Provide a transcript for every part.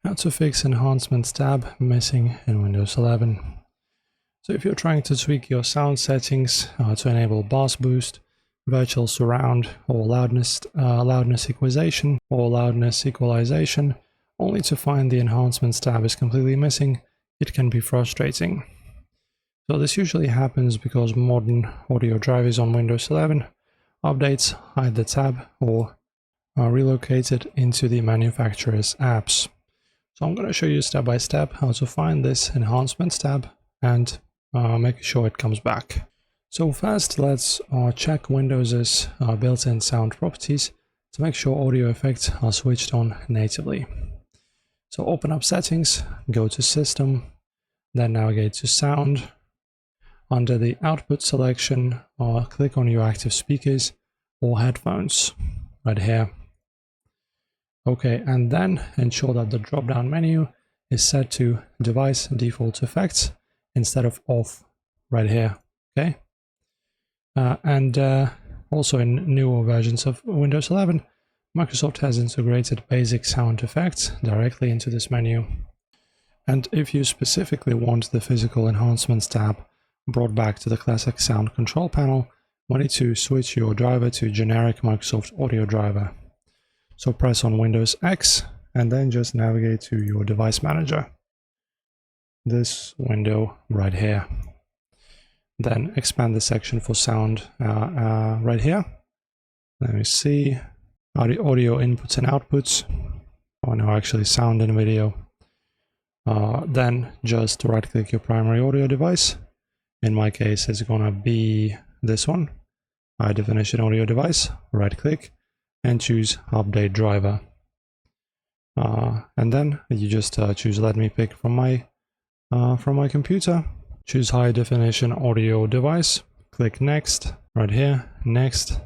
How to fix Enhancements tab missing in Windows 11. So if you're trying to tweak your sound settings to enable bass boost, virtual surround, or loudness equalization, only to find the Enhancements tab is completely missing, it can be frustrating. So this usually happens because modern audio drivers on Windows 11 updates hide the tab or are relocated into the manufacturer's apps. So I'm going to show you step by step how to find this Enhancements tab and make sure it comes back. So first, let's check Windows's built-in sound properties to make sure audio effects are switched on natively. So open up Settings, go to System, then navigate to Sound. Under the Output selection, click on your active speakers or headphones right here. Okay, and then ensure that the drop-down menu is set to Device Default Effects instead of Off right here, okay? Also in newer versions of Windows 11, Microsoft has integrated basic sound effects directly into this menu. And if you specifically want the Physical Enhancements tab brought back to the classic sound control panel, we need to switch your driver to generic Microsoft Audio driver. So press on Windows X and then just navigate to your device manager. This window right here. Then expand the section for sound right here. Let me see. Audio inputs and outputs. Oh no, actually sound and video. Then just right click your primary audio device. In my case, it's gonna be this one. High definition audio device. Right click and choose Update Driver. And then you just choose Let me pick from my computer. Choose High Definition Audio Device. Click Next right here, Next,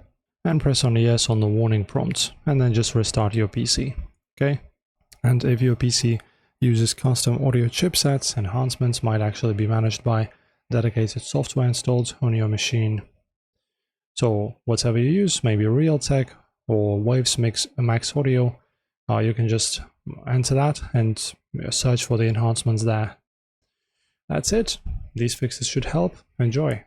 and press on Yes on the warning prompt, and then just restart your PC. Okay. And if your PC uses custom audio chipsets, Enhancements might actually be managed by dedicated software installed on your machine. So whatever you use, maybe Realtek or Waves Max Audio, you can just enter that and search for the enhancements there. That's it. These fixes should help. Enjoy.